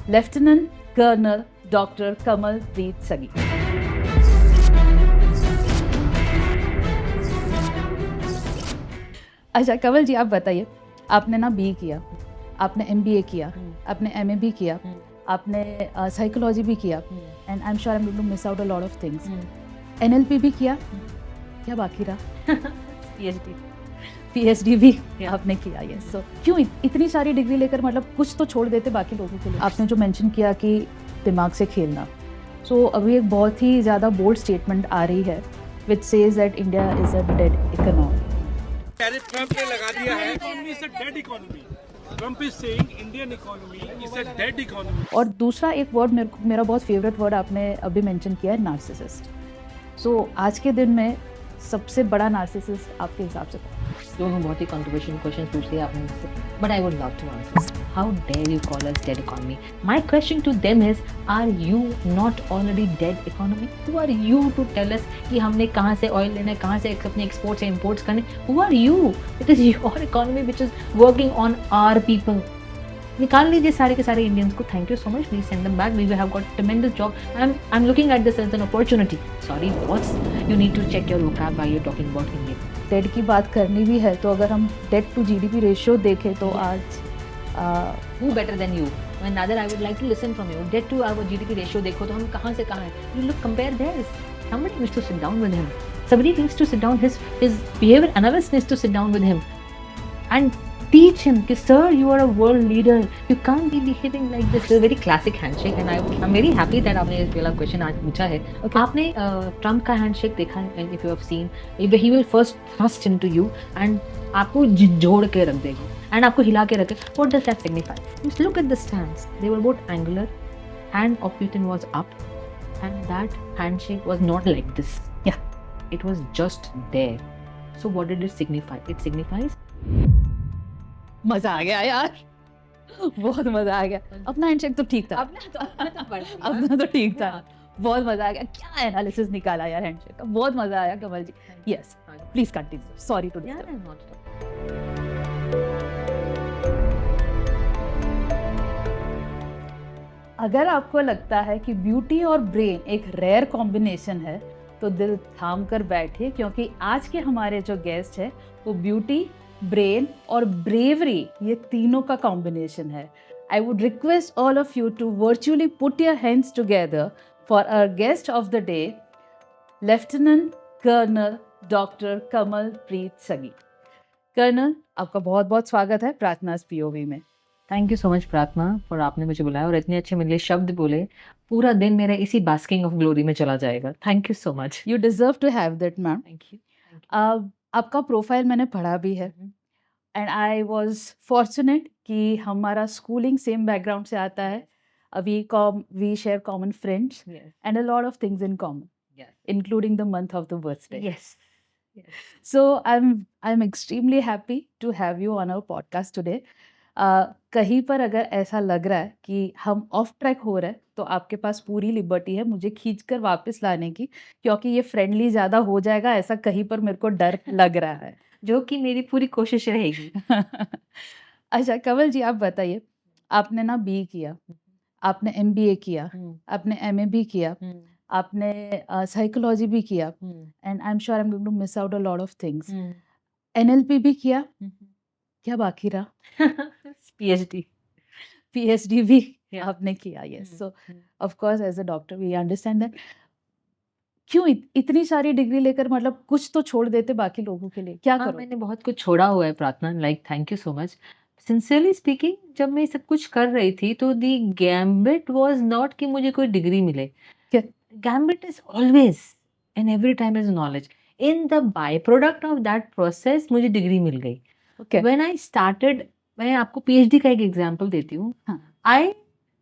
Lieutenant colonel doctor Kamalpreet सगी। अच्छा कमल जी, आप बताइए, आपने ना बी किया, आपने MBA किया, आपने MA भी किया, आपने साइकोलॉजी भी किया, and I am sure I am going to miss out a lot of things. NLP भी किया, क्या बाकी रहा? PhD भी आपने किया। ये सो क्यों इतनी सारी डिग्री लेकर, मतलब कुछ तो छोड़ देते बाकी लोगों के लिए। आपने जो मेंशन किया कि दिमाग से खेलना, सो अभी एक बहुत ही ज़्यादा बोल्ड स्टेटमेंट आ रही है which says that India is a dead economy. Tariff Trump ने लगा दिया है, economy is a dead economy. Trump is saying Indian economy is a dead economy. और दूसरा एक वर्ड मेरा बहुत फेवरेट वर्ड आपने अभी मेंशन किया है, नार्सिसिस्ट। सो आज के दिन में सबसे बड़ा नार्सिसिस्ट आपके हिसाब से कौन है? दोनों बहुत ही कंट्रोवर्शियल क्वेश्चन पूछ लिया आपने मुझसे, but I would love to answer. How dare you call us dead economy? My question to them is, are you not already dead economy? Who are you to tell us कि हमने कहाँ से oil लेना है, कहाँ से अपने exports या इंपोर्ट्स करने? Who are you? It is your economy which is working on our people. निकाल लीजिए सारे के सारे इंडियंस को। Thank you so much, please send them back, we have got tremendous job. I am looking at this as an opportunity. Sorry boss, you need to check your vocab while you talking about India. Debt की बात करनी भी है तो अगर हम date to GDP ratio देखें तो आज Who better than you? And rather, I would like to listen from you. Debt to our GDP ratio देखो तो हम कहाँ से कहाँ हैं? You look, compare theirs. Somebody needs to sit down with him. Somebody needs to sit down. His behavior analyst needs to sit down with him and teach him कि sir, you are a world leader. You can't be behaving like this. It's a very classic handshake, and I'm very happy that आपने ये वाला question आज पूछा है। Okay. आपने Trump का handshake देखा है? And if you have seen, he will first thrust into you and आपको जोड़ के रख देगा and आपको हिला के रखे। What does that signify? Just look at the stance. They were both angular. Hand of Putin was up, and that handshake was not like this. Yeah. It was just there. So what did it signify? It signifies मजा आ गया यार, बहुत मजा आ गया। अपना handshake तो ठीक था, अपना तो ठीक था, बहुत मजा आ गया। क्या एनालिसिस निकाला यार हैंडशेक का, बहुत मजा आया Kamal ji. Yes, please continue, sorry to Yeah, disturb. not at all. अगर आपको लगता है कि ब्यूटी और ब्रेन एक रेयर कॉम्बिनेशन है तो दिल थाम कर बैठे, क्योंकि आज के हमारे जो गेस्ट है वो ब्यूटी, ब्रेन और ब्रेवरी, ये तीनों का कॉम्बिनेशन है। I would request all of you to virtually put your hands together for our guest of the day, lieutenant colonel doctor Kamalpreet Sagi. Colonel, आपका बहुत बहुत स्वागत है प्रार्थनास POV में। Thank you so much Prarthana for आपने मुझे बुलाया और इतने अच्छे मेरे शब्द बोले। पूरा दिन मेरा इसी बास्किंग ऑफ ग्लोरी में चला जाएगा। Thank you so much. You deserve to have that ma'am. Thank you. आपका प्रोफाइल मैंने पढ़ा भी है एंड आई वॉज फॉर्चुनेट कि हमारा स्कूलिंग सेम बैकग्राउंड से आता है। We share common friends and a lot of things in common, including the month of the birthday. Yes. So I'm extremely happy to have you on our podcast today. कहीं पर अगर ऐसा लग रहा है कि हम ऑफ ट्रैक हो रहे हैं तो आपके पास पूरी लिबर्टी है मुझे खींचकर वापस लाने की, क्योंकि ये फ्रेंडली ज़्यादा हो जाएगा ऐसा कहीं पर मेरे को डर लग रहा है। जो कि मेरी पूरी कोशिश रहेगी। अच्छा कमल जी, आप बताइए, आपने ना B किया, आपने MBA किया, आपने MA भी किया, आपने साइकोलॉजी भी किया, and I am sure I am going to miss out a lot of things. NLP भी किया, क्या बाकी रहा? PhD. PhD भी Yeah. आपने किया। Yes, so of course as a doctor we understand that. क्यों इतनी सारी डिग्री लेकर, मतलब कुछ तो छोड़ देते बाकी लोगों के लिए, क्या हाँ, करो? मैंने बहुत कुछ छोड़ा हुआ है प्रार्थना। Like thank you so much. Sincerely speaking, जब मैं सब कुछ कर रही थी तो दी गैम्बिट वाज नॉट कि मुझे कोई डिग्री मिले। क्या? Gambit is always and every time is knowledge. In the by product of that process मुझे डिग्री मिल गई। ओके, व्हेन आई स्टार्टेड, मैं आपको PhD का एक एग्जांपल देती हूँ। हाँ। I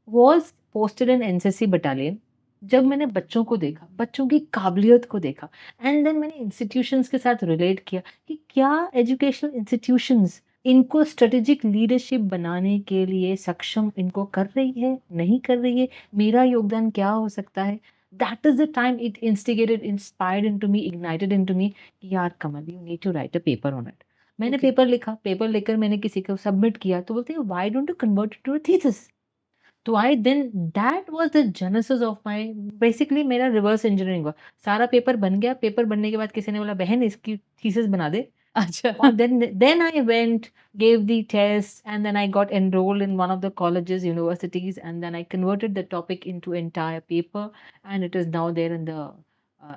was posted in NCC battalion. जब मैंने बच्चों को देखा, बच्चों की काबिलियत को देखा, एंड देन मैंने इंस्टीट्यूशंस के साथ रिलेट किया कि क्या एजुकेशनल इंस्टीट्यूशंस इनको स्ट्रेटेजिक लीडरशिप बनाने के लिए सक्षम इनको कर रही है, नहीं कर रही है, मेरा योगदान क्या हो सकता है। That is the time it instigated, inspired into me, ignited into me, यार Kamal, you need to write a paper on it. मैंने Okay. पेपर लिखा, पेपर लेकर मैंने किसी को सबमिट किया तो बोलते हैं why don't you convert it to a thesis. तो I then that was the genesis of my, basically मेरा रिवर्स इंजीनियरिंग हुआ। सारा पेपर बन गया, पेपर बनने के बाद किसी ने बोला बहन इसकी थीसिस बना दे। अच्छा। और then I went, gave the test, and then I got enrolled in one of the colleges, universities, and then I converted the topic into entire paper, and it is now there in the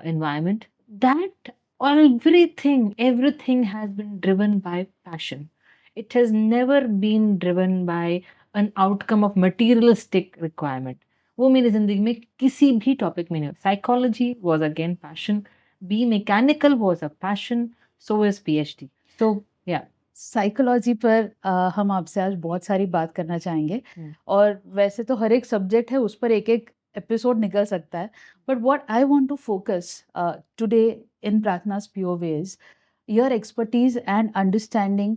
environment. That everything has been driven by passion. It has never been driven by an outcome of materialistic requirement. वो मेरी जिंदगी में किसी भी topic में नहीं। Psychology was again passion, B mechanical was a passion, so is PhD. So yeah. Psychology पर हम आपसे आज बहुत सारी बात करना चाहेंगे। और वैसे तो हर एक सब्जेक्ट है, उस पर एक एक एपिसोड निकल सकता है, but what I want to focus today in प्रार्थना's POV is your expertise and understanding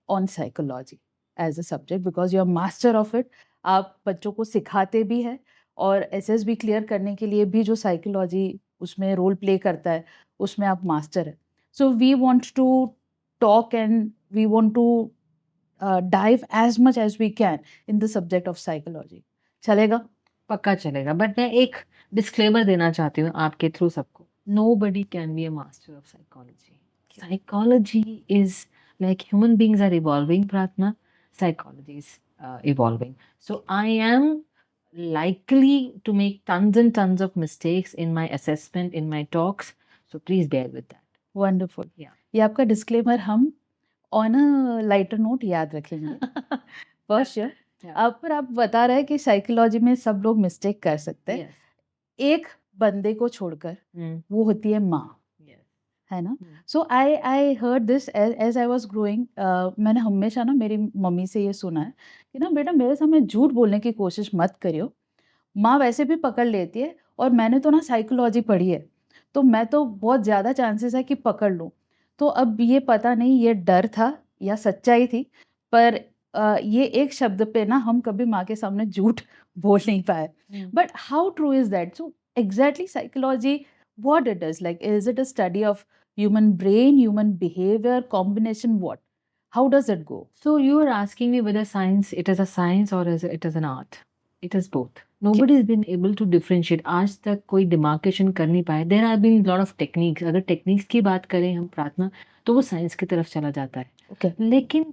on psychology as a subject, because you are master of it. आप बच्चों को सिखाते भी हैं और SSB क्लियर करने के लिए भी जो साइकोलॉजी उसमें रोल प्ले करता है उसमें आप मास्टर है। So we want to talk and we want to dive as much as we can in the subject of psychology. चलेगा? पक्का चलेगा, बट मैं एक डिस्क्लेमर देना चाहती हूँ आपके थ्रू सबको। Nobody can be a master of psychology. Psychology is like human beings are evolving, Pratna. Psychology is evolving. So I am likely to make tons and tons of mistakes in my assessment, in my talks. So please bear with that. Wonderful. Yeah. ये आपका disclaimer हम on a lighter note याद रखेंगे for sure. अब पर आप बता रहे हैं कि साइकोलॉजी में सब लोग मिस्टेक कर सकते हैं, Yes. एक बंदे को छोड़कर, वो होती है माँ, Yes. है ना। So I heard this as I was growing. मैंने हमेशा ना मेरी मम्मी से ये सुना है कि ना बेटा मेरे सामने झूठ बोलने की कोशिश मत करियो, माँ वैसे भी पकड़ लेती है, और मैंने तो ना साइकोलॉजी पढ़ी है तो मैं तो बहुत ज़्यादा चांसेस है कि पकड़ लूँ। तो अब ये पता नहीं ये डर था या सच्चाई थी, पर ये एक शब्द पे ना हम कभी माँ के सामने झूठ बोल नहीं पाए। But how true is that? So exactly psychology, what it is like, is it a study of human brain, human behavior, combination, what? How does it go? So you are asking me whether science, it is a science or it is an art. It is both. Nobody has been able to differentiate. आज तक कोई demarcation कर नहीं पाए. There have been lot of techniques. अगर techniques की बात करें हम प्रार्थना, तो वो science की तरफ चला जाता है. Okay. लेकिन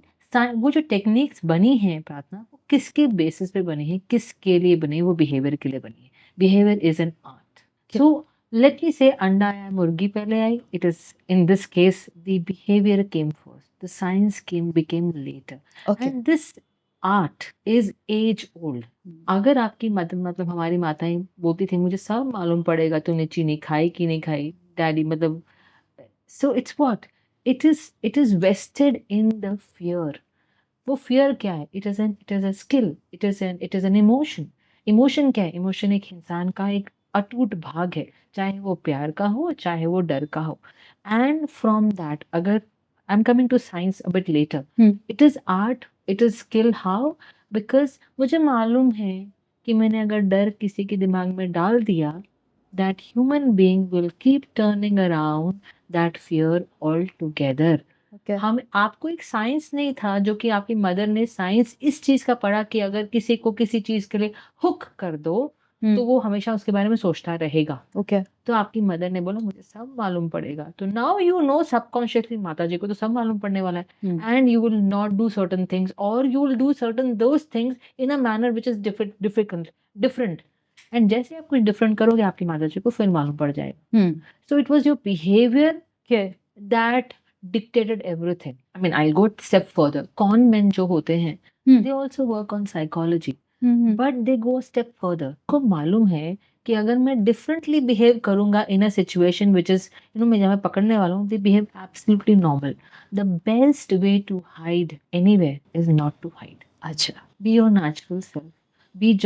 वो जो techniques बनी हैं प्रार्थना, वो किसके basis पे बनी है, किसके लिए बनी है? वो behavior के लिए बनी है. Behavior is an art. So let me say अंडा आया मुर्गी पहले आई. It is in this case the behavior came first. The science became later. Okay. And this art is age old. अगर आपकी मतलब हमारी माताएं बोलती थी मुझे सब मालूम पड़ेगा तूने चीनी खाई कि नहीं खाई, डैडी मतलब, so it's what it is vested in the fear. वो fear क्या है? It is a skill. It is an emotion. Emotion क्या है? Emotion एक इंसान का एक अटूट भाग है, चाहे वो प्यार का हो चाहे वो डर का हो. And from that, अगर I'm coming to science a bit later. It is art, it is skill. How? Because मुझे मालूम है कि मैंने अगर डर किसी के दिमाग में डाल दिया, that human being will keep turning around that fear altogether. Okay. हम आपको एक साइंस नहीं था जो कि आपकी मदर ने साइंस इस चीज का पढ़ा कि अगर किसी को किसी चीज के लिए हुक कर दो तो वो हमेशा उसके बारे में सोचता रहेगा. Okay. तो आपकी मदर ने बोला मुझे सब मालूम पड़ेगा. तो नाउ यू नो सबकॉन्शियसली माता जी को तो सब मालूम पड़ने वाला है. And you will not do certain things, और you will do certain those things in a manner which is different. And जैसे आप कुछ डिफरेंट करोगे आपकी माता जी को फिर मालूम पड़ जाएगा. So it was your behaviour that dictated everything. I mean, I'll go step further. Con men जो होते हैं, they also work on psychology. But they go a step further. को मालूम है कि अगर मैं differently behave करूँगा in a situation which is, मैं जब मैं पकड़ने वाला हूँ, they behave absolutely normal. The best way to hide anywhere is not to hide. अच्छा. Be your natural self.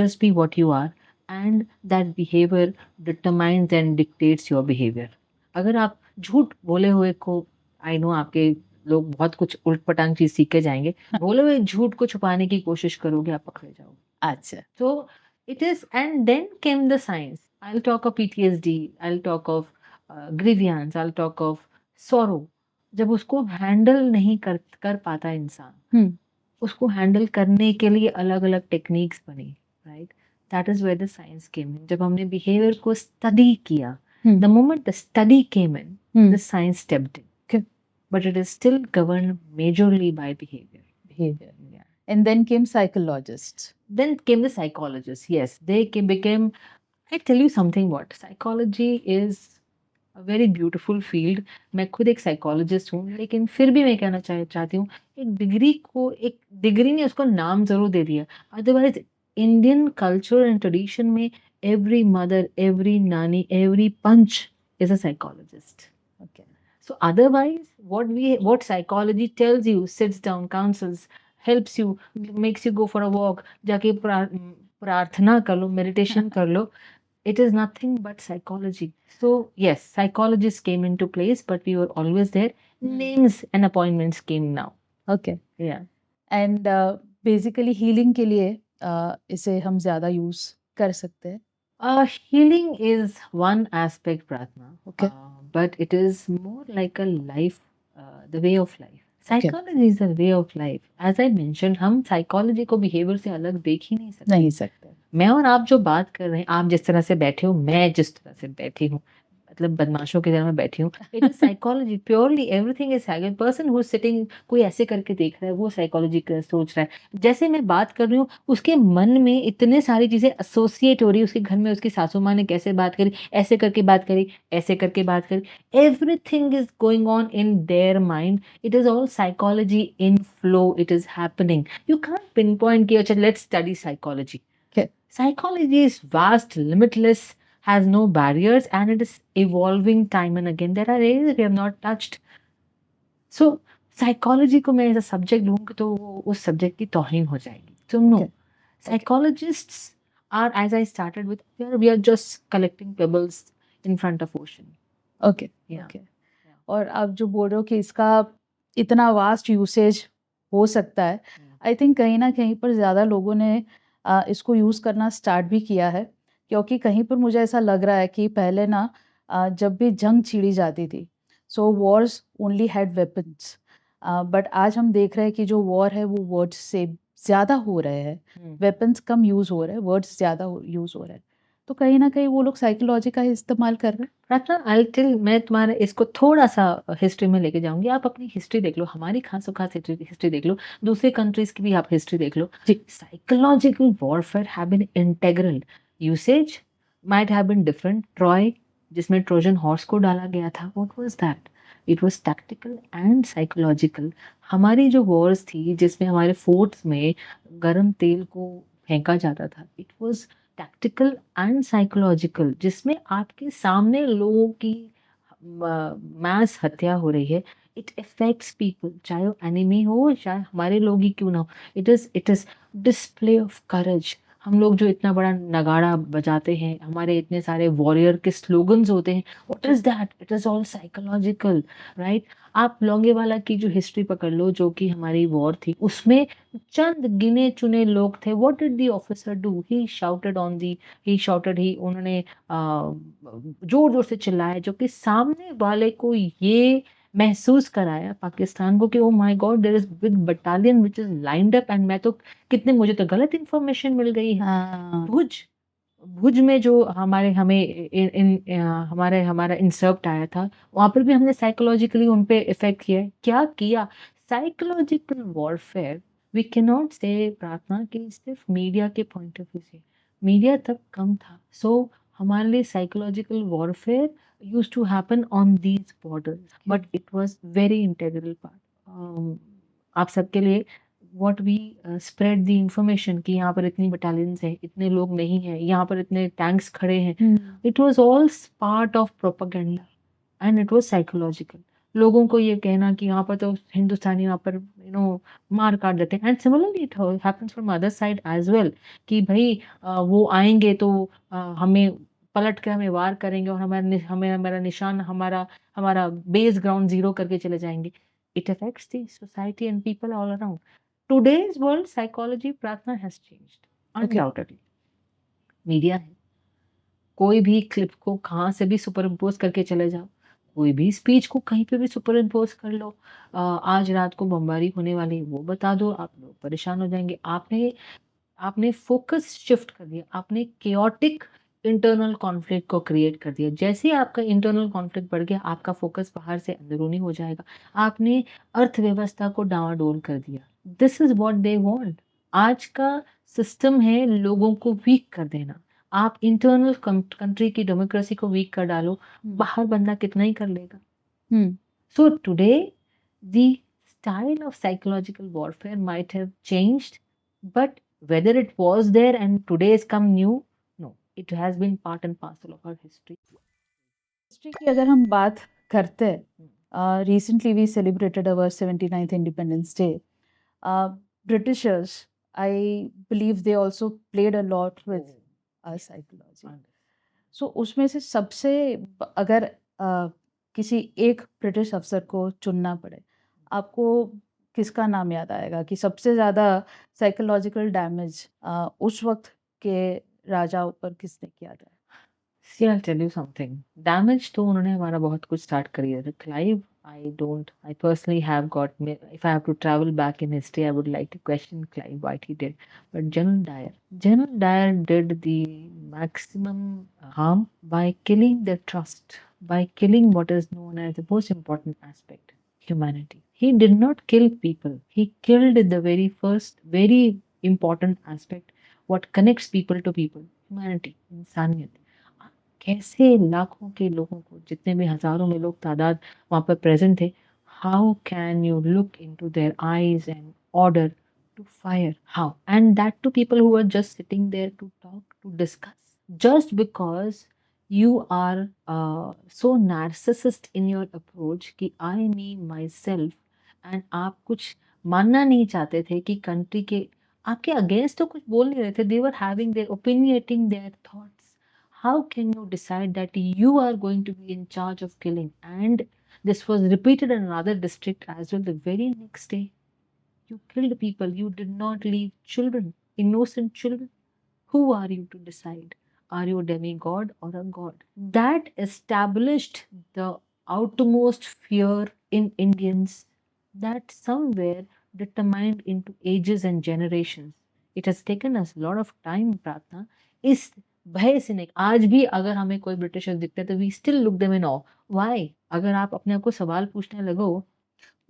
Just be what you are, and that behavior determines and dictates your behavior. अगर आप झूठ बोले हुए को, I know आपके लोग बहुत कुछ उल्ट पटांग चीज सीख के जाएंगे, बोले हुए झूठ को छुपाने की कोशिश करोगे आप पकड़े जाओगे. अच्छा. तो it is, and then came the science. I will talk of PTSD, I will talk of grievances, I will talk of sorrow. जब उसको हैंडल नहीं कर पाता इंसान, उसको हैंडल करने के लिए अलग अलग टेक्निक्स बनी right? That is where the science came in. जब हमने behavior को study किया, Hmm. the moment the study came in, Hmm. the science stepped in. Okay. But it is still governed majorly by behavior. Behavior. Yeah. And then came psychologists. Then came the psychologists. Yes, they became. I tell you something. What psychology is a very beautiful field. मैं खुद एक psychologist हूँ, लेकिन फिर भी मैं कहना चाहती हूँ, एक डिग्री को एक डिग्री ने उसको नाम जरूर दे दिया. Otherwise, Indian culture and tradition में every mother, every nanny, every punch is a psychologist. Okay. So otherwise, what psychology tells you, sits down, counsels, helps you, makes you go for a walk, जाके प्रार्थना कर लो, meditation कर लो, it is nothing but psychology. So yes, psychologists came into place, but we were always there. Names and appointments came now. Okay. Yeah. And basically healing के लिए इसे हम ज़्यादा use कर सकते हैं. Healing is one aspect, Pratna. Okay. But it is more like a life, the way of life. Psychology is a way of life. As I mentioned, हम psychology को behavior से अलग देख ही नहीं सकते. नहीं सकते. मैं और आप जो बात कर रहे हैं, आप जिस तरह से बैठे हो, मैं जिस तरह से बैठी हूँ, मतलब बदमाशों की तरह मैं बैठी हूँ, it is psychology purely. Everything is psychology. Person who is sitting, कोई ऐसे करके देख रहा है, वो साइकोलॉजी सोच रहा है. जैसे मैं बात कर रही हूँ, उसके मन में इतने सारी चीजें एसोसिएट हो रही है. उसके घर में उसकी सासू माँ ने कैसे बात करी, ऐसे करके बात करी, ऐसे करके बात करी. Everything is going on in their mind. It is all psychology in flow. It is happening. You can't pin point कि अच्छा let's study psychology. Psychology is vast, limitless, has no barriers, and it is evolving time and again. There are areas we have not touched. So, psychology को मैं ऐसा subject लूँगी तो उस subject की तौहीन हो जाएगी. So no, psychologists are, as I started with, we are just collecting pebbles in front of ocean. Okay. Okay. और आप जो बोल रहे हो कि इसका इतना वास्ट यूसेज हो सकता है, आई थिंक कहीं ना कहीं पर ज़्यादा लोगों ने इसको यूज़ करना स्टार्ट भी किया है, क्योंकि कहीं पर मुझे ऐसा लग रहा है कि पहले ना जब भी जंग छिड़ी जाती थी, so wars only had weapons, but आज हम देख रहे हैं कि जो वॉर है वो वर्ड्स से ज़्यादा हो रहे हैं. वेपन्स कम यूज़ हो रहे हैं, वर्ड्स ज़्यादा यूज़ हो रहे हैं. तो कहीं ना कहीं वो लोग साइकोलॉजी का इस्तेमाल कर रहे हैं. रत्ना, आई टिल मैं तुम्हारे इसको थोड़ा सा हिस्ट्री में लेके जाऊंगी. आप अपनी हिस्ट्री देख लो, हमारी खास हिस्ट्री देख लो, दूसरे कंट्रीज की भी आप हिस्ट्री देख लो. Psychological warfare have been integral. Usage might have been different. Troy, जिसमें ट्रोजन हॉर्स को डाला गया था, what was that? It was tactical and psychological. हमारी जो वॉर्स थी जिसमें हमारे फोर्ट्स में गर्म तेल को फेंका जाता था, it was tactical and psychological, जिसमें आपके सामने लोगों की मास हत्या हो रही है. इट अफेक्ट्स पीपल, चाहे वो एनिमी हो, चाहे हमारे लोग ही क्यों ना हो. It is display of courage. हम लोग जो इतना बड़ा नगाड़ा बजाते हैं, हमारे इतने सारे वॉरियर के स्लोगन्स होते हैं, what is that? It is all psychological, right? आप लोंगेवाला की जो हिस्ट्री पकड़ लो, जो कि हमारी वॉर थी, उसमें चंद गिने चुने लोग थे. What did the officer do? He shouted, उन्होंने जोर जोर से चिल्लाया, जो कि सामने वाले को ये महसूस कराया पाकिस्तान को कि oh my god, there is big battalion which is lined up. And मुझे तो गलत इंफॉर्मेशन मिल गई है. भुज में जो हमारा इंसर्ट आया था, वहां पर भी हमने साइकोलॉजिकली उन पे इफेक्ट किया. क्या किया? Psychological warfare. We can not say, Prarthana, कि सिर्फ मीडिया के पॉइंट ऑफ व्यू से. मीडिया तब कम था. सो हमारे लिए psychological warfare used to happen on these borders, but it was very integral part. आप सबके लिए what we spread the information कि यहाँ पर इतनी बटालियंस हैं, इतने लोग नहीं हैं, यहाँ पर इतने टैंक्स खड़े हैं. It was all part of propaganda and it was psychological. लोगों को ये कहना कि यहाँ पर तो हिंदुस्तानी यहाँ पर मार काट देते हैं. And similarly it happens from other side as well कि भाई वो आएंगे तो हमें पलट कर हमें वार करेंगे और हमारा निशान, हमारा बेस ग्राउंड जीरो करके चले जाएंगे. It affects the society and people all around. Today's world psychology, प्रार्थना, हैज चेंज्ड अनडाउटेडली. मीडिया है, कोई भी क्लिप को कहाँ से भी सुपर इम्पोज करके चले जाओ, कोई भी स्पीच को कहीं पे भी सुपर इम्पोज कर लो. आज रात को बमबारी होने वाली, वो बता दो, आप लोग परेशान हो जाएंगे. आपने आपने फोकस शिफ्ट कर दिया, आपने केओटिक इंटरनल कॉन्फ्लिक्ट को क्रिएट कर दिया। जैसे ही आपका इंटरनल कॉन्फ्लिक्ट बढ़ गया, आपका फोकस बाहर से अंदरूनी हो जाएगा, आपने अर्थव्यवस्था को डावाडोल कर दिया। This is what they want. आज का सिस्टम है लोगों को वीक कर देना। आप इंटरनल कंट्री की डेमोक्रेसी को वीक कर डालो, बाहर बंदा कितना ही कर लेगा। हम्म So today, the style of psychological warfare might have changed, but whether it was there and today has come new, no, it has been part and parcel of our history. History की अगर हम बात करते हैं, recently we celebrated our 79th independence day. Britishers, I believe they also played a lot with our psychology. सो उसमें से सबसे अगर किसी एक ब्रिटिश अफसर को चुनना पड़े, आपको किसका नाम याद आएगा कि सबसे ज़्यादा साइकोलॉजिकल डैमेज उस वक्त के राजाओं पर किसने किया था? See, I'll tell you something. Damage तो उन्होंने हमारा बहुत कुछ स्टार्ट कर दिया था. Clive, I personally have got, if I have to travel back in history, I would like to question Clive what he did. But General Dyer did the maximum harm by killing the trust, by killing what is known as the most important aspect, humanity. He did not kill people. He killed the very first, very important aspect, what connects people to people, humanity, इंसानियत. कैसे लाखों के लोगों को, जितने भी हजारों में लोग तादाद वहां पर प्रेजेंट थे, how can you look into their eyes and order to fire? How? And that to people who are just sitting there to talk, to discuss, just because you are so narcissist in your approach कि I me myself, and आप कुछ मानना नहीं चाहते थे कि country के आपके अगेंस्ट तो कुछ बोल नहीं रहे थे. they were having their opinionating their thoughts. How can you decide that you are going to be in charge of killing? And this was repeated in another district as well the very next day. You killed people. You did not leave children, innocent children. Who are you to decide? Are you a demigod or a god? That established the outermost fear in Indians that somewhere determined into ages and generations. It has taken us a lot of time, Pratna. इस भय से नहीं, आज भी अगर हमें कोई Britisher दिखते तो we still look them in awe. Why? अगर आप अपने आप को सवाल पूछने लगो,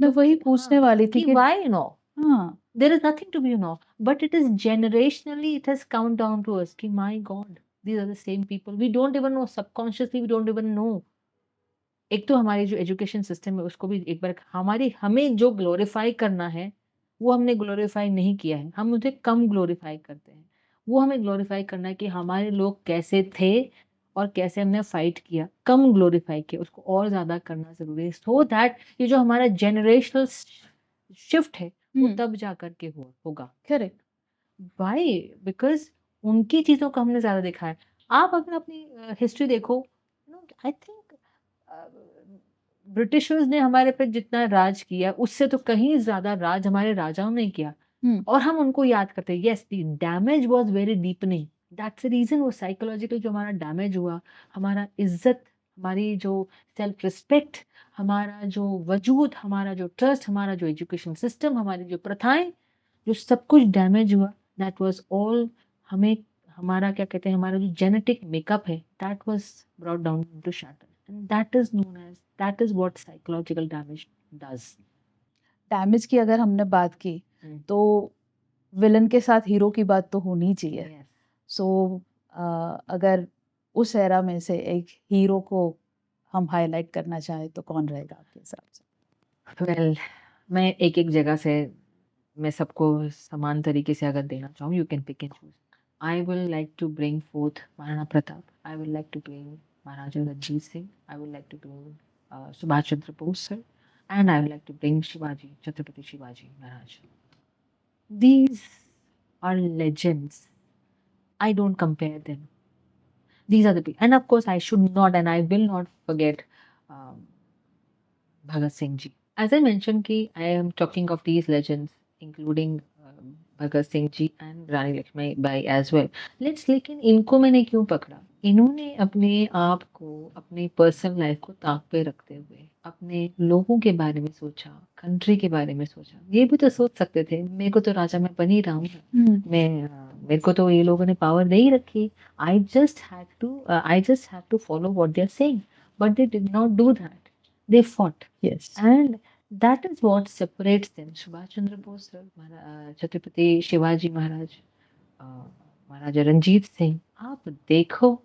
मैं वही पूछने वाली थी कि व्हाई इन ऑ? हाँ, There is nothing to be in awe, but it is generationally, it has come down to us कि my God, these are the same people. We don't even know, subconsciously we don't even know. एक तो हमारी जो education system है उसको भी एक बार हमें जो ग्लोरीफाई करना है वो हमने ग्लोरीफाई नहीं किया है, हम उसे कम ग्लोरीफाई करते हैं. वो हमें ग्लोरीफाई करना है कि हमारे लोग कैसे थे और कैसे हमने फाइट किया, कम ग्लोरीफाई किया, उसको और ज़्यादा करना ज़रूरी है, सो दैट ये जो हमारा जनरेशनल शिफ्ट है वो तब जा करके होगा. करेक्ट. वाई? बिकॉज उनकी चीज़ों को हमने ज़्यादा देखा है. आप अगर अपनी हिस्ट्री देखो, आई थिंक ब्रिटिशर्स ने हमारे पे जितना राज किया उससे तो कहीं ज़्यादा राज हमारे राजाओं ने किया. और हम उनको याद करते हैं. Yes, the damage was very deepening. That's the reason वो साइकोलॉजिकल जो हमारा डैमेज हुआ, हमारा इज्जत, हमारी जो सेल्फ रिस्पेक्ट, हमारा जो वजूद, हमारा जो ट्रस्ट, हमारा जो एजुकेशन सिस्टम, हमारी जो प्रथाएं, जो सब कुछ डैमेज हुआ, दैट वाज ऑल हमें हमारा क्या कहते हैं, हमारा जो जेनेटिक मेकअप है, that was brought down to shatter. And that is known as, that is what psychological damage does. Damage की अगर हमने बात की तो विलन के साथ हीरो की बात तो होनी चाहिए. सो अगर उस एरा में से एक हीरो को हम हाईलाइट करना चाहें तो कौन रहेगा आपके हिसाब से? वेल, मैं एक एक जगह से मैं सबको समान तरीके से अगर देना चाहूँ, you can pick and choose. I will like to bring forth Maharana Pratap. I will like to bring Maharaja Ranjit Singh. I will like to bring Subhash Chandra Bose sir. And I will like to bring Shivaji, Chhatrapati Shivaji Maharaj. These are legends. I don't compare them. These are the people. And of course, I should not and I will not forget Bhagat Singh ji. As I mentioned, ki I am talking of these legends, including Bhagat Singh ji and Rani Lakshmi Bai as well. लेकिन इनको मैंने क्यों पकड़ा? इन्होंने अपने आप को, अपनी पर्सनल लाइफ को ताक पे रखते हुए अपने लोगों के बारे में सोचा, कंट्री के बारे में सोचा. ये भी तो सोच सकते थे, मेरे को तो राजा मैं बन ही रहा हूँ, मैं मेरे को तो ये लोगों ने पावर दे ही रखी। I just had to follow what they are saying, but they did not do that, they fought. Yes. And that is what separates them. Subhash Chandra Bose sir, Chhatrapati Shivaji Maharaj, Maharaja Ranjit Singh, आप देखो।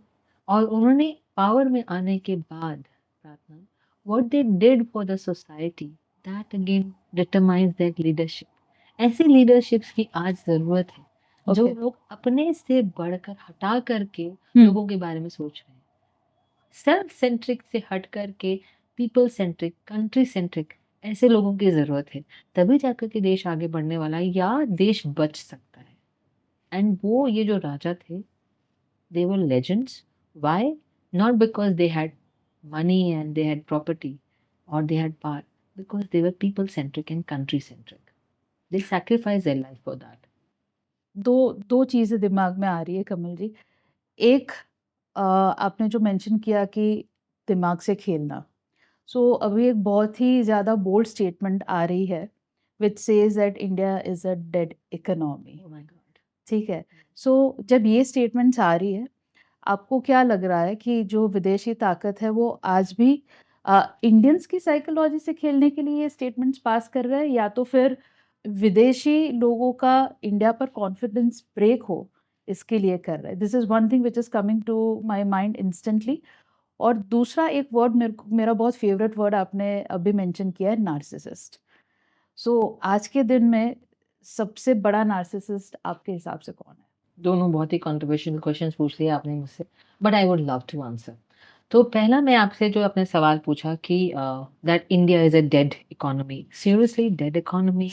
और उन्होंने पावर में आने के बाद, प्रार्थना, what they did for the society, that again determines that leadership. ऐसी लीडरशिप्स की आज जरूरत है, जो Okay. लोग अपने से बढ़कर हटा करके हम्म। लोगों के बारे में सोच रहे हैं। सेल्फ सेंट्रिक से हट करके पीपल सेंट्रिक, कंट्री सेंट्रिक, ऐसे लोगों की जरूरत है। तभी जाकर के देश आगे बढ़ने वाला है या देश बच सकता है। एंड वो ये जो राजा थे, they were legends. Why? Not because they had money and they had property or they had power, because they were people centric and country centric. They sacrificed their life for that. दो चीज़ें दिमाग में आ रही है कमल जी। एक, आपने जो mention किया कि दिमाग से खेलना। सो अभी एक बहुत ही ज़्यादा बोल्ड स्टेटमेंट आ रही है which says that India is a dead economy. Oh my God. ठीक है। सो जब ये स्टेटमेंट्स आ रही है, आपको क्या लग रहा है कि जो विदेशी ताकत है वो आज भी इंडियंस की साइकोलॉजी से खेलने के लिए ये स्टेटमेंट्स पास कर रहा है, या तो फिर विदेशी लोगों का इंडिया पर कॉन्फिडेंस ब्रेक हो इसके लिए कर रहा है? This is one thing which is coming to my mind instantly. और दूसरा एक वर्ड मेरा बहुत फेवरेट वर्ड आपने अभी मेंशन किया है, नार्सिसिस्ट। सो आज के दिन में सबसे बड़ा नार्सिसिस्ट आपके हिसाब से कौन है? दोनों बहुत ही कंट्रोवर्शियल क्वेश्चंस पूछ लिए आपने मुझसे, but I would love to answer. तो पहला मैं आपसे जो आपने सवाल पूछा कि that India is a dead economy, seriously dead economy.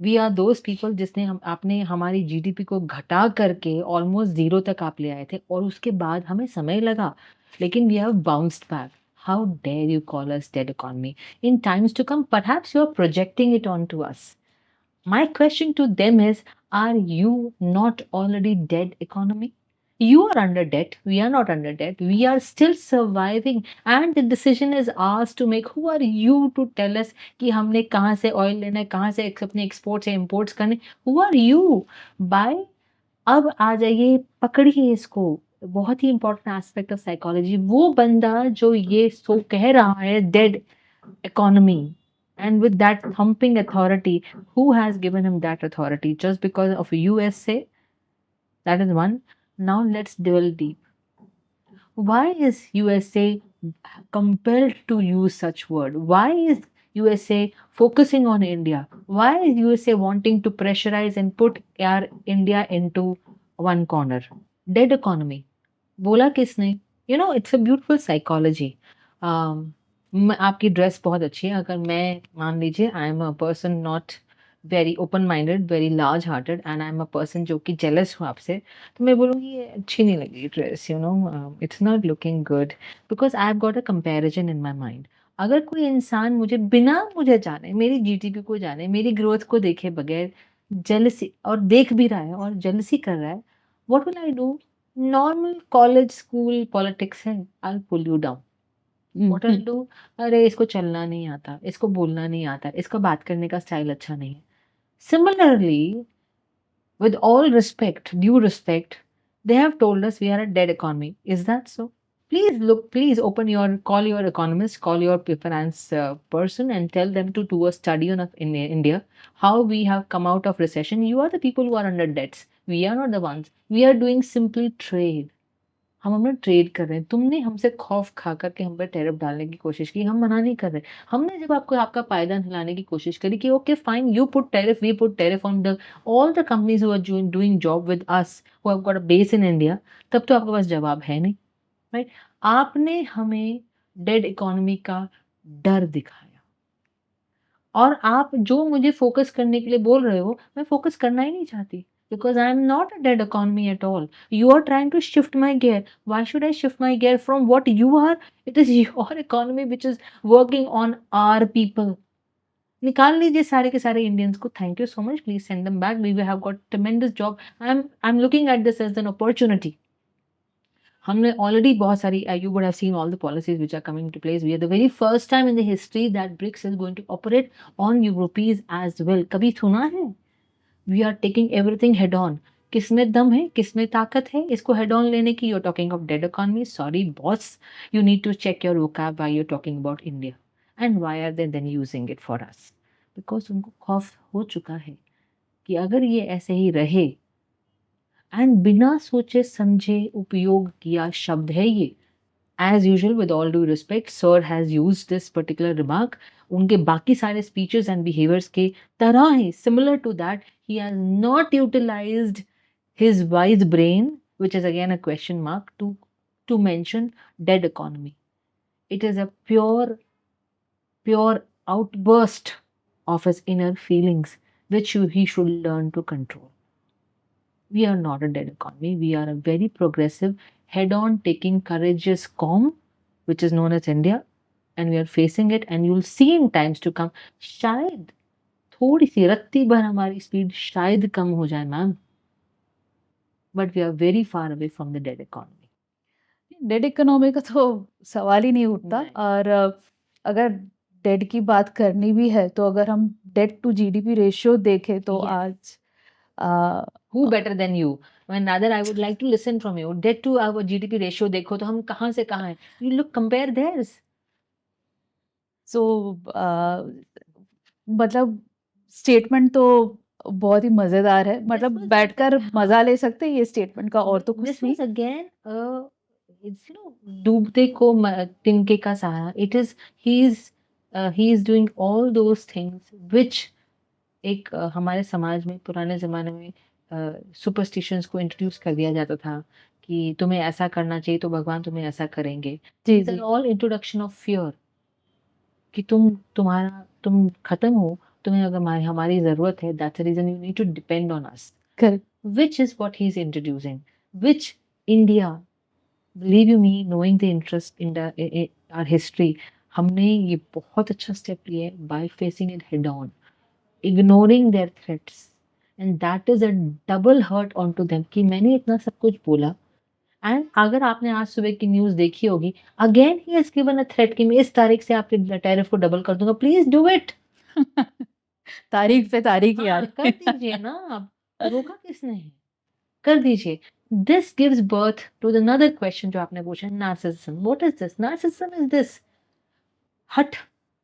We are those people जिसने आपने हमारी जीडीपी को घटा करके ऑलमोस्ट जीरो तक आप ले आए थे, और उसके बाद हमें समय लगा, लेकिन we have bounced back. How dare you call us dead economy? In times to come perhaps you are projecting it on to us. My question to them is, are you not already dead economy? You are under debt. We are not under debt. We are still surviving, and the decision is ours to make. Who are you to tell us कि हमने कहाँ से oil लेना है, कहाँ से अपने exports या इम्पोर्ट्स करने? Who are you? By अब आ जाइए, पकड़िए इसको। बहुत ही इंपॉर्टेंट एस्पेक्ट ऑफ साइकोलॉजी। वो बंदा जो ये सो कह रहा है dead economy, and with that thumping authority, who has given him that authority? Just because of USA? That is one. Now let's delve deep. Why is USA compelled to use such word? Why is USA focusing on India? Why is USA wanting to pressurize and put our India into one corner? Dead economy. बोला किसने? You know, it's a beautiful psychology. आपकी dress बहुत अच्छी है। अगर मैं मान लीजिए I am a person not very open minded, very large hearted, and I am a person जो कि जेलस हूँ आपसे, तो मैं बोलूँगी ये अच्छी नहीं लगी dress, you know, it's not looking good, because I have got a comparison in my mind. अगर कोई इंसान मुझे बिना मुझे जाने, मेरी जीडीपी को जाने, मेरी ग्रोथ को देखे बगैर जेलसी, और देख भी रहा है और जेलसी कर रहा है, what will I do? Normal college school politics है, I pull you down. What will do? अरे इसको चलना नहीं आता, इसको बोलना नहीं आता, इसका बात करने का स्टाइल अच्छा नहीं है। Similarly, with all respect, due respect, they have told us we are a dead economy. Is that so? Please look, please call your economist, call your finance person, and tell them to do a study on in India, how we have come out of recession. You are the people who are under debts. We are not the ones. We are doing simply trade. हम अपना trade कर रहे हैं। तुमने हमसे खौफ खा करके हम पर टैरिफ डालने की कोशिश की, हम मना नहीं कर रहे। हमने जब आपको आपका पायदान हिलाने की कोशिश करी कि okay fine, you put tariff, we put tariff on the all the companies who are doing job with us, who have got a base in India, तब तो आपके पास जवाब है नहीं, राइट? आपने हमें डेड इकोनॉमी का डर दिखाया, और आप जो मुझे फोकस करने के लिए बोल रहे हो, मैं फोकस करना ही नहीं चाहती, because I am not a dead economy at all. You are trying to shift my gear. Why should I shift my gear from what you are? It is your economy which is working on our people. निकाल लीजिए सारे के सारे Indians को। Thank you so much, please send them back, we have got tremendous job. I am looking at this as an opportunity. हमने already बहुत सारी, you would have seen all the policies which are coming to place. We are the very first time in the history that BRICS is going to operate on rupees as well. कभी सुना है? We are taking everything head on. किसमें दम है, किसमें ताकत है इसको हेड ऑन लेने की? You are talking of dead economy, sorry boss, you need to check your vocab while you're talking about India. And why are they then using it for us? Because उनको खौफ हो चुका है कि अगर ये ऐसे ही रहे, एंड बिना सोचे समझे उपयोग किया शब्द है ये. As usual, with all due respect, sir has used this particular remark. उनके बाकी सारे speeches and behaviors के तरह ही similar to that, he has not utilized his wise brain, which is again a question mark, to mention dead economy. It is a pure outburst of his inner feelings, which he should learn to control. We are not a dead economy. We are a very progressive, head-on taking courageous calm, which is known as India, and we are facing it. And you'll see in times to come, शायद थोड़ी सी रत्ती भर हमारी speed शायद कम हो जाए ma'am, but we are very far away from the dead economy. Dead economy का तो सवाल ही नहीं उठता। नहीं। और अगर डेड की बात करनी भी है तो अगर हम डेट टू जीडीपी रेशियो देखें तो Yes. आज आ, Who better than you? When rather I would like to listen from you. Debt to our GDP ratio देखो तो हम कहाँ से कहाँ हैं? You look compare theirs. सो मतलब स्टेटमेंट तो बहुत ही मजेदार है, मतलब was बैठकर हाँ। मजा ले सकते हैं ये स्टेटमेंट का, और तो कुछ This नहीं। was again it's डूबते को तिनके का सहारा. It is he is doing all those things which एक हमारे समाज में पुराने ज़माने में सुपरस्टिशंस को इंट्रोड्यूस कर दिया जाता था कि तुम्हें ऐसा करना चाहिए तो भगवान तुम्हें ऐसा करेंगे. जी These ji are all introduction of fear कि तुम खत्म हो, तुम्हें अगर हमारी ज़रूरत है, that's the reason you need to depend on us. Correct. Which is what he's introducing. Which India, believe you me, knowing the interest in our history, हमने ये बहुत अच्छा स्टेप लिया है by facing it head on, ignoring their threats, and that is a double hurt onto them कि मैंने इतना सब कुछ बोला. एंड अगर आपने आज सुबह की न्यूज़ देखी होगी, again he has given a threat कि मैं इस तारीख से आपके टैरिफ को डबल कर दूंगा, प्लीज डू इट. तारीख पे तारीख यार। कर दीजिए ना आप, रोका किसने है? कर दीजिए. This gives birth to another question जो आपने पूछा, narcissism. What is this? Narcissism is this hut,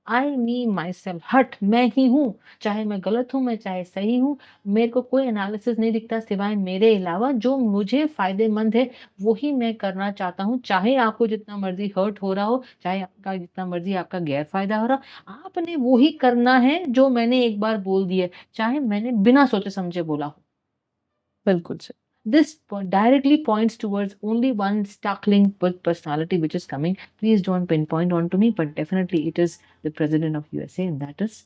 I me my self, हट, मैं ही हूँ, चाहे मैं गलत हूँ, मैं चाहे सही हूँ, मेरे को कोई एनालिसिस नहीं दिखता सिवाय मेरे अलावा, जो मुझे फायदेमंद है वही मैं करना चाहता हूँ, चाहे आपको जितना मर्जी हर्ट हो रहा हो, चाहे आपका जितना मर्जी आपका गैर फायदा हो रहा, आपने वही करना है जो मैंने एक बार बोल दिया, चाहे मैंने बिना सोचे समझे बोला हो. बिल्कुल सही। This directly points towards only one startling personality which is coming. Please don't pinpoint onto me, but definitely it is the president of USA, and that is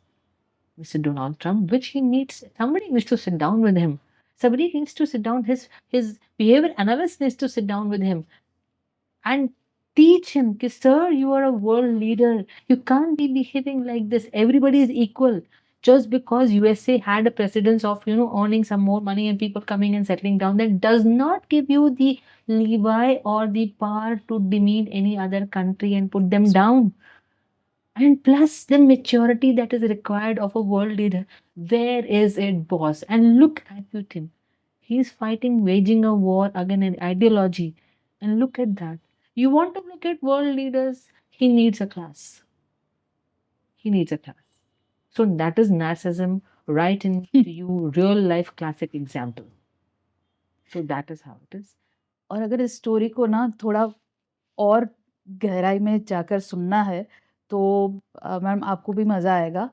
Mr. Donald Trump, which he needs, somebody needs to sit down with him. Somebody needs to sit down, his behavior analyst needs to sit down with him and teach him, ki, sir, you are a world leader. You can't be behaving like this. Everybody is equal. Just because USA had a precedence of, earning some more money and people coming and settling down, that does not give you the leeway or the power to demean any other country and put them down. And plus the maturity that is required of a world leader. Where is it, boss? And look at Putin. He's fighting, waging a war against an ideology. And look at that. You want to look at world leaders? He needs a class. He needs a class. So that is narcissism right into you, real life classic example. So that is how it is. और अगर इस story को ना थोड़ा और गहराई में जाकर सुनना है तो मैम आपको भी मज़ा आएगा।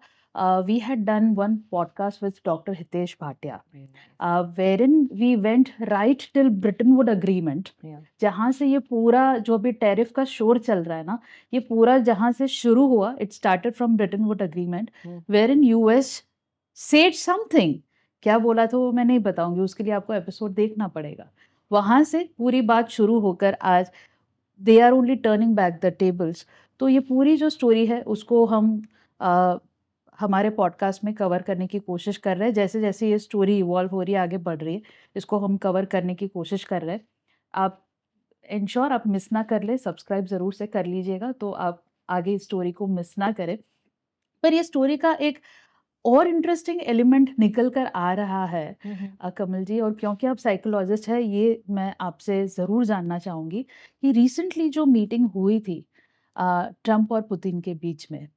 We had done one podcast with doctor Hitesh Bhatia, wherein we went right till Bretton Wood agreement, जहाँ से ये पूरा जो अभी टैरिफ का शोर चल रहा है ना, ये पूरा जहाँ से शुरू हुआ, it started from Bretton Wood agreement wherein US said something. क्या बोला था वो मैं नहीं बताऊंगी, उसके लिए आपको एपिसोड देखना पड़ेगा। वहाँ से पूरी बात शुरू होकर आज they are only turning back the tables. तो ये पूरी जो स्टोरी है उसको हम हमारे पॉडकास्ट में कवर करने की कोशिश कर रहे हैं। जैसे जैसे ये स्टोरी इवॉल्व हो रही है, आगे बढ़ रही है, इसको हम कवर करने की कोशिश कर रहे हैं। आप इंश्योर आप मिस ना कर ले, सब्सक्राइब ज़रूर से कर लीजिएगा तो आप आगे इस स्टोरी को मिस ना करें। पर ये स्टोरी का एक और इंटरेस्टिंग एलिमेंट निकल कर आ रहा है कमल जी, और क्योंकि आप साइकोलॉजिस्ट हैं, ये मैं आपसे ज़रूर जानना चाहूँगी कि रिसेंटली जो मीटिंग हुई थी ट्रम्प और पुतिन के बीच में,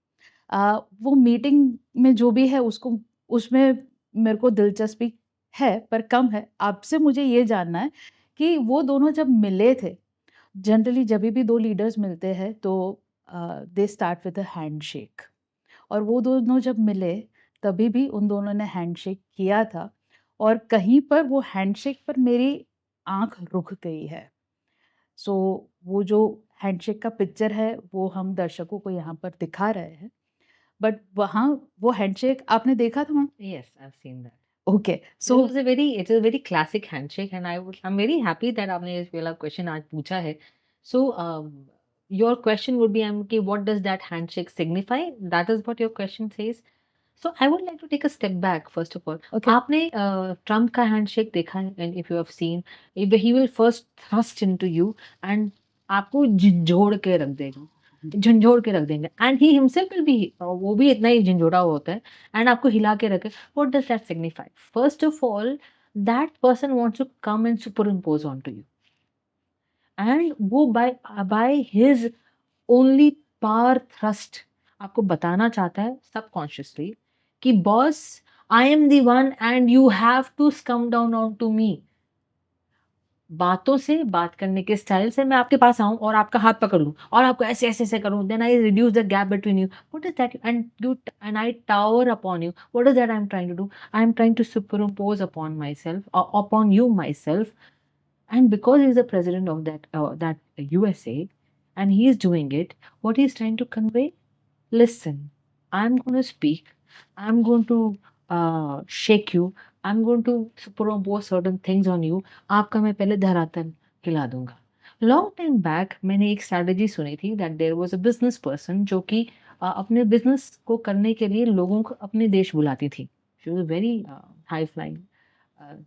वो मीटिंग में जो भी है उसको उसमें मेरे को दिलचस्पी है पर कम है। आपसे मुझे ये जानना है कि वो दोनों जब मिले थे, जनरली जभी भी 2 लीडर्स मिलते हैं तो they start with a handshake, और वो दोनों जब मिले तभी भी उन दोनों ने हैंडशेक किया था, और कहीं पर वो हैंडशेक पर मेरी आँख रुक गई है। सो वो जो हैंडशेक का पिक्चर है वो हम दर्शकों को यहाँ पर दिखा रहे हैं, बट वहाँ वो हैंडशेक आपने देखा था ma'am? Yes, I've seen that. Okay, It so was it is a very classic handshake, and I'm very happy that आपने इस वाला question आज पूछा है. So, your question would be, okay, what does that handshake signify? That is what your question says. So, I would like to take a step back first of all. Okay, आपने Trump का handshake देखा है, and if you have seen, if he will first thrust into you and आपको झंझोड़ के रख देगा, झंझोड़ के रख देंगे, and he himself will be, वो भी इतना ही झंझोड़ा हुआ होता है, and आपको हिला के रखे. What does that signify? First of all, that person wants to come and superimpose onto you, and वो by his only power thrust आपको बताना चाहता है subconsciously कि boss, I am the one and you have to come down on to me. बातों से, बात करने के स्टाइल से मैं आपके पास आऊं और आपका हाथ पकड़ लूं और आपको ऐसे ऐसे ऐसे करूं, then I reduce the gap between you. What is that? And I tower upon you. What is that I am trying to do? I am trying to superimpose upon myself, upon you myself. And because he's the president of that USA, and he is doing it, what he's trying to convey, listen, I'm going to speak, I'm going to shake you, I'm going to superimpose certain things on you. आपका मैं पहले धरातल हिला दूंगा. Long time back मैंने एक strategy सुनी थी that there was a business person जो कि अपने बिजनेस को करने के लिए लोगों को अपने देश बुलाती थी. She was very high flying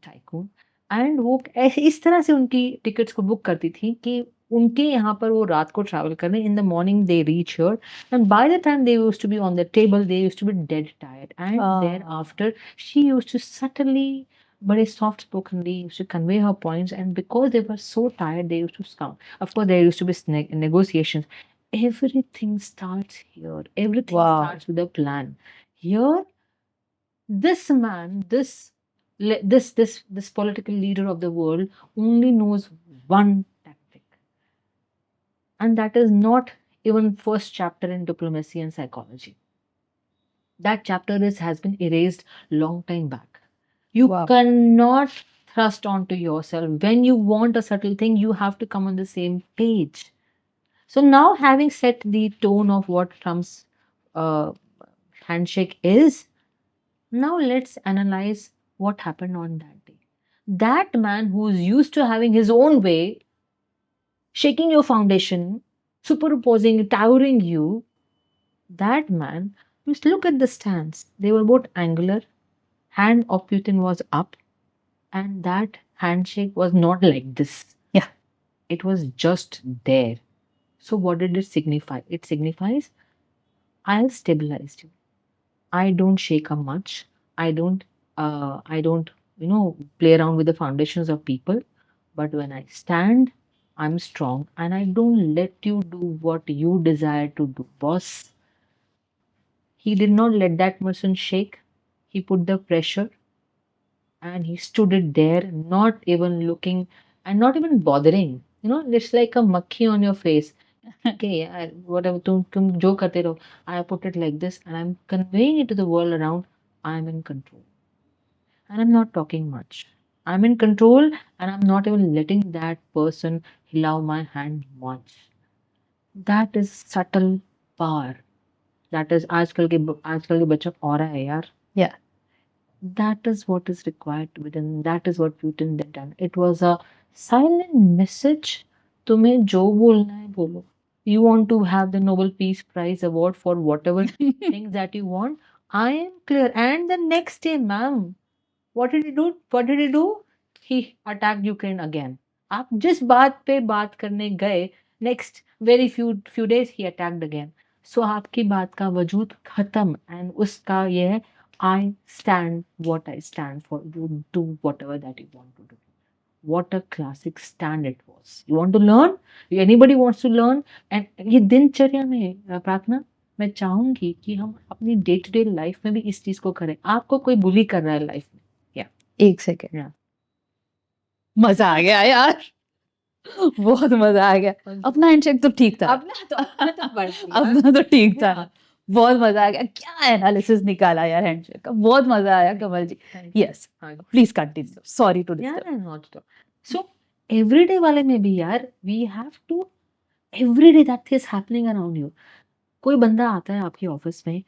tycoon, and वो ऐसे इस तरह से उनकी टिकट्स को बुक करती थी कि उनके यहाँ पर वो रात को ट्रैवल करें. In the morning they reach here, and by the time they used to be on the table, they used to be dead tired. And thereafter, she used to subtly, very soft spokenly, used to convey her points. And because they were so tired, they used to come. Of course, there used to be negotiations. Everything starts here. Everything Wow. starts with a plan. Here, this man, this political leader of the world only knows one tactic, and that is not even first chapter in diplomacy and psychology. That chapter has been erased long time back. You Wow. cannot thrust onto yourself. When you want a subtle thing, you have to come on the same page. So now, having set the tone of what Trump's handshake is, now let's analyze what happened on that day. That man who's used to having his own way, shaking your foundation, superimposing, towering you, that man, just look at the stance. They were both angular. Hand of Putin was up, and that handshake was not like this. Yeah. It was just there. So what did it signify? It signifies, I've stabilized you. I don't shake up much. I don't play around with the foundations of people. But when I stand, I'm strong, and I don't let you do what you desire to do, boss. He did not let that person shake. He put the pressure, and he stood it there, not even looking and not even bothering. It's like a makhi on your face. Okay, whatever, tum jo karte raho. I put it like this, and I'm conveying it to the world around. I'm in control, and I'm not talking much. I'm in control, and I'm not even letting that person hilau my hand much. That is subtle power. That is आजकल के बच्चों को और है यार. Yeah. That is what is required to be done. That is what Putin did done. It was a silent message. तुम्हें जो बोलना है बोलो. You want to have the Nobel Peace Prize award for whatever things that you want. I am clear. And the next day, ma'am, what did he do? What did he do? He attacked Ukraine again. आप जिस बात पे बात करने गए, next very few days he attacked again. So आपकी बात का वजूद खत्म, and उसका ये है I stand what I stand for. You do whatever that you want to do. What a classic stand it was. You want to learn? Anybody wants to learn? And ये दिनचर्या में प्रार्थना मैं चाहूंगी कि हम अपनी डे टू डे लाइफ में भी इस चीज को करें. आपको कोई बुली कर रहा है लाइफ में, एक सेकेंड, Yeah. मजा आ गया यार, बहुत मजा आ गया. अपना हैंडशेक तो ठीक था, अपना तो ठीक था. हाँ. बहुत मजा आ गया. क्या एनालिसिस निकाला यार हैंडशेक का, बहुत मजा आया Kamal ji. Yes, please continue. Sorry to disturb. So everyday वाले में भी यार we have to everyday that is happening around you. कोई बंदा आता है आपके ऑफिस में,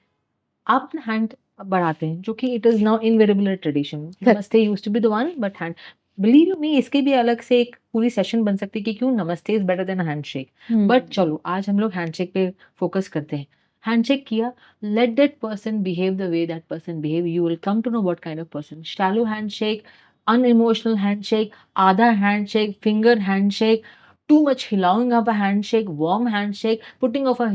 आप अपना हैंड बढ़ाते हैं, जो कि it is now invariable tradition. Namaste used to be the one, but hand, believe you me, इसके भी अलग से एक पूरी सेशन बन सकती है कि क्यों नमस्ते is better than handshake. But चलो आज हम लोग हैंडशेक पे फोकस करते हैं. हैंडशेक किया, let that person behave the way that person behave. You will come to know what kind of person. Shallow handshake, unemotional handshake, आधा handshake, finger handshake, too much हिलाउंग of a handshake, warm handshake, putting of a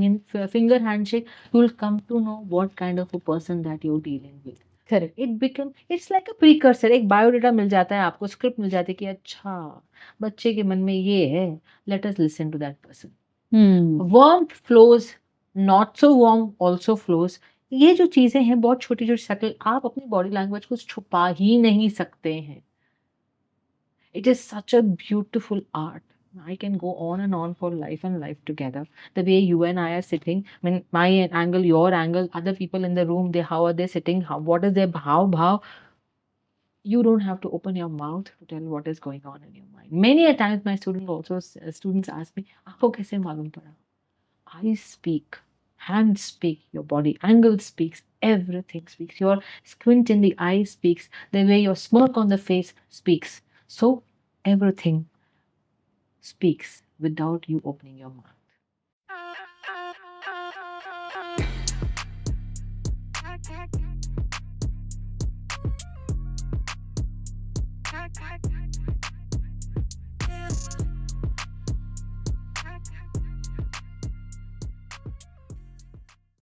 finger handshake, you will come to know what kind of a person that you're dealing with. Correct. It's like a precursor. एक biodata मिल जाता है आपको, script मिल जाती है कि अच्छा बच्चे के मन में ये है, let us listen to that person. Warmth flows, not so warm also flows. ये जो चीजें हैं बहुत छोटी छोटी शक्ल, आप अपनी बॉडी लैंग्वेज को छुपा ही नहीं सकते हैं. It is such a beautiful art. I can go on and on for life and life together. The way you and I are sitting, I mean, my angle, your angle, other people in the room, how are they sitting? What is their bhav? You don't have to open your mouth to tell what is going on in your mind. Many a times my students ask me, "Aapko kaise malum pada?" I speak. Hands speak, your body angle speaks, everything speaks. Your squint in the eye speaks, the way your smirk on the face speaks. So everything speaks without you opening your mouth.